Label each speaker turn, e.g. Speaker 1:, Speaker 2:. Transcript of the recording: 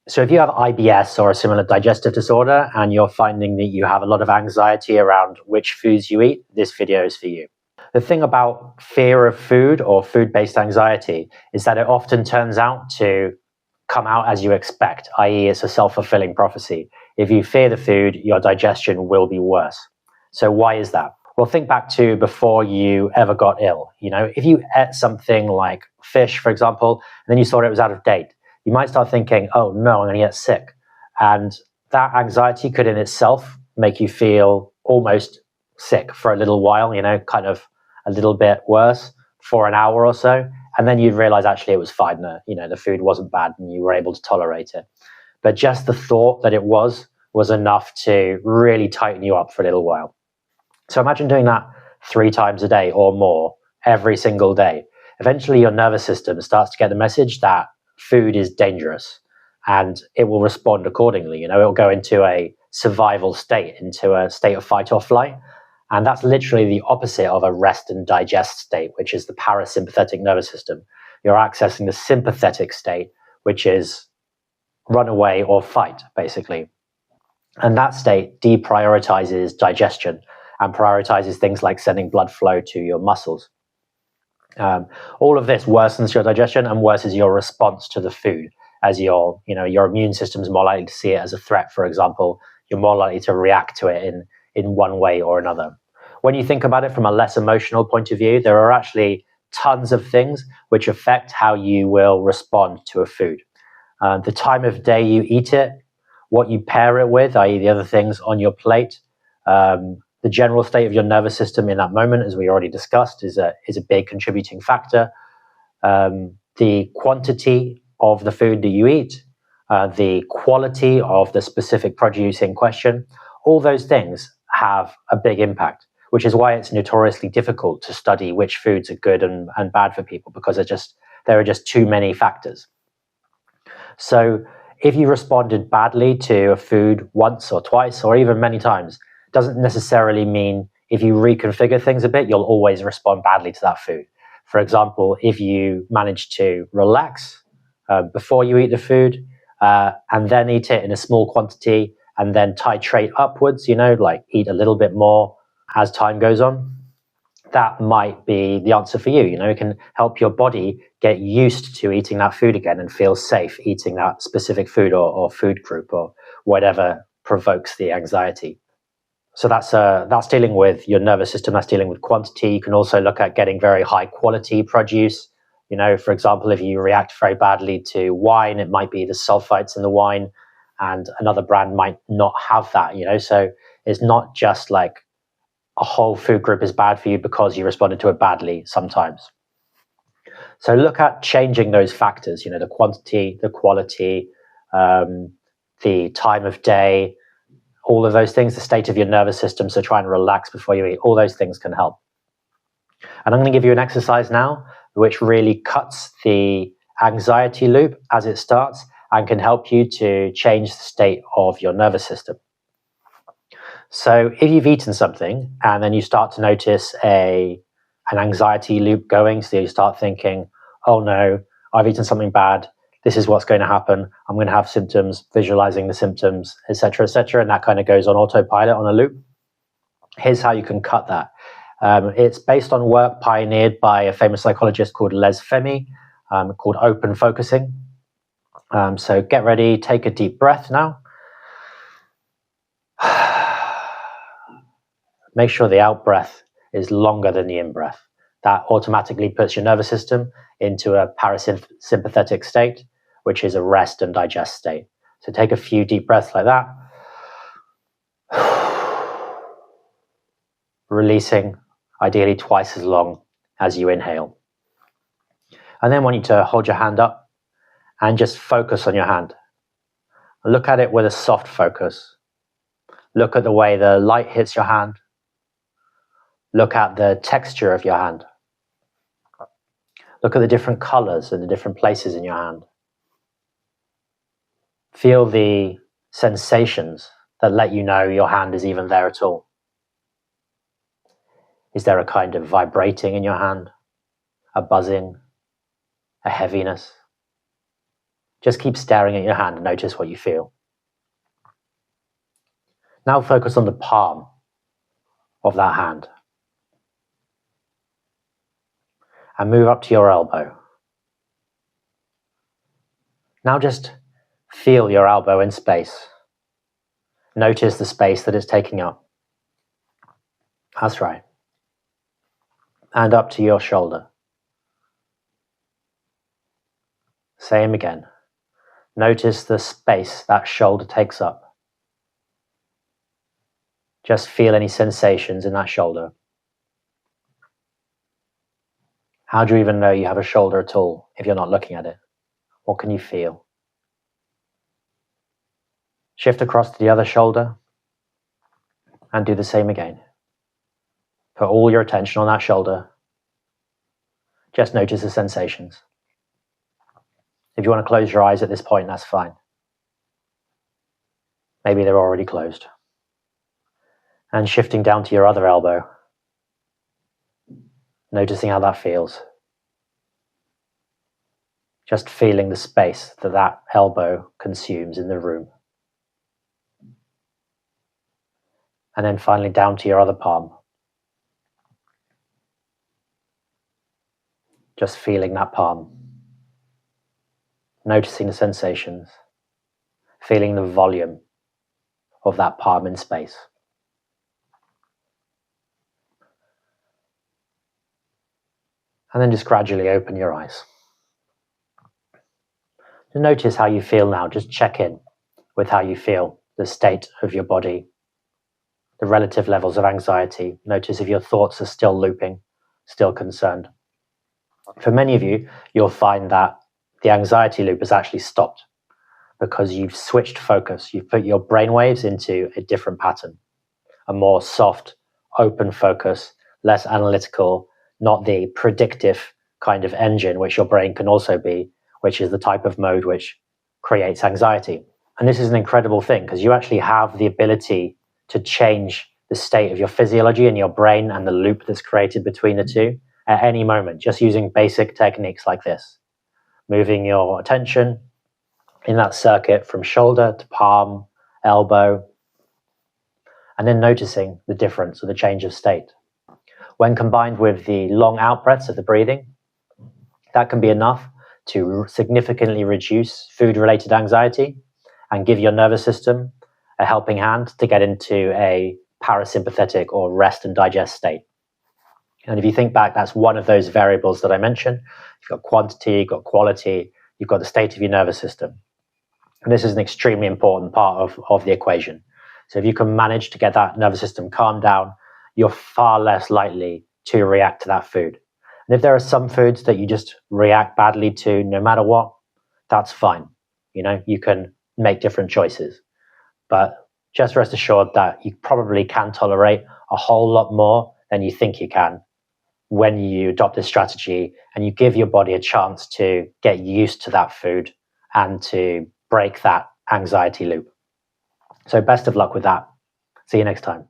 Speaker 1: So if you have IBS or a similar digestive disorder and you're finding that you have a lot of anxiety around which foods you eat, this video is for you. The thing about fear of food or food-based anxiety is that it often turns out to come out as you expect, i.e. it's a self-fulfilling prophecy. If you fear the food, your digestion will be worse. So why is that? Well, think back to before you ever got ill. You know, if you ate something like fish, for example, and then you thought it was out of date, you might start thinking, oh no, I'm going to get sick. And that anxiety could in itself make you feel almost sick for a little while, you know, kind of a little bit worse for an hour or so. And then you'd realize actually it was fine. The food wasn't bad and you were able to tolerate it. But just the thought that it was enough to really tighten you up for a little while. So imagine doing that 3 times a day or more every single day. Eventually your nervous system starts to get the message that food is dangerous and it will respond accordingly. You know, it'll go into a survival state, into a state of fight or flight. And that's literally the opposite of a rest and digest state, which is the parasympathetic nervous system. You're accessing the sympathetic state, which is run away or fight, basically. And that state deprioritizes digestion and prioritizes things like sending blood flow to your muscles. All of this worsens your digestion and worsens your response to the food, as your immune system is more likely to see it as a threat, for example. You're more likely to react to it in one way or another. When you think about it from a less emotional point of view, there are actually tons of things which affect how you will respond to a food. The time of day you eat it, what you pair it with, i.e. the other things on your plate, the general state of your nervous system in that moment, as we already discussed, is a big contributing factor. The quantity of the food that you eat, the quality of the specific produce in question, all those things have a big impact, which is why it's notoriously difficult to study which foods are good and bad for people, because there are just too many factors. So if you responded badly to a food once or twice or even many times, doesn't necessarily mean if you reconfigure things a bit, you'll always respond badly to that food. For example, if you manage to relax before you eat the food and then eat it in a small quantity and then titrate upwards, like eat a little bit more as time goes on, that might be the answer for you. It can help your body get used to eating that food again and feel safe eating that specific food or food group or whatever provokes the anxiety. So that's dealing with your nervous system, that's dealing with quantity. You can also look at getting very high quality produce. For example, if you react very badly to wine, it might be the sulfites in the wine, and another brand might not have that, So it's not just like a whole food group is bad for you because you responded to it badly sometimes. So look at changing those factors, the quantity, the quality, the time of day, all of those things, the state of your nervous system. So try and relax before you eat. All those things can help. And I'm going to give you an exercise now, which really cuts the anxiety loop as it starts and can help you to change the state of your nervous system. So if you've eaten something and then you start to notice an anxiety loop going, so you start thinking, oh no, I've eaten something bad. This is what's going to happen. I'm going to have symptoms, visualizing the symptoms, etc., and that kind of goes on autopilot on a loop. Here's how you can cut that. It's based on work pioneered by a famous psychologist called Les Femi, called open focusing. So get ready, take a deep breath now. Make sure the out breath is longer than the in breath. That automatically puts your nervous system into a parasympathetic state, which is a rest and digest state. So take a few deep breaths like that. Releasing, ideally twice as long as you inhale. And then I want you to hold your hand up and just focus on your hand. Look at it with a soft focus. Look at the way the light hits your hand. Look at the texture of your hand. Look at the different colors and the different places in your hand. Feel the sensations that let you know your hand is even there at all. Is there a kind of vibrating in your hand? A buzzing? A heaviness? Just keep staring at your hand and notice what you feel. Now focus on the palm of that hand. And move up to your elbow. Now just feel your elbow in space. Notice the space that it's taking up. That's right. And up to your shoulder. Same again. Notice the space that shoulder takes up. Just feel any sensations in that shoulder. How do you even know you have a shoulder at all if you're not looking at it? What can you feel? Shift across to the other shoulder and do the same again. Put all your attention on that shoulder. Just notice the sensations. If you want to close your eyes at this point, that's fine. Maybe they're already closed. And shifting down to your other elbow. Noticing how that feels. Just feeling the space that that elbow consumes in the room. And then finally down to your other palm. Just feeling that palm. Noticing the sensations. Feeling the volume of that palm in space. And then just gradually open your eyes. Notice how you feel now. Just check in with how you feel, the state of your body, the relative levels of anxiety. Notice if your thoughts are still looping, still concerned. For many of you, you'll find that the anxiety loop has actually stopped because you've switched focus. You've put your brainwaves into a different pattern, a more soft, open focus, less analytical, not the predictive kind of engine, which your brain can also be, which is the type of mode which creates anxiety. And this is an incredible thing because you actually have the ability to change the state of your physiology and your brain and the loop that's created between the two at any moment, just using basic techniques like this. Moving your attention in that circuit from shoulder to palm, elbow, and then noticing the difference or the change of state. When combined with the long out breaths of the breathing, that can be enough to significantly reduce food-related anxiety and give your nervous system a helping hand to get into a parasympathetic or rest and digest state. And if you think back, that's one of those variables that I mentioned. You've got quantity, you've got quality, you've got the state of your nervous system. And this is an extremely important part of the equation. So if you can manage to get that nervous system calmed down, you're far less likely to react to that food. And if there are some foods that you just react badly to no matter what, that's fine. You know, you can make different choices. But just rest assured that you probably can tolerate a whole lot more than you think you can when you adopt this strategy and you give your body a chance to get used to that food and to break that anxiety loop. So best of luck with that. See you next time.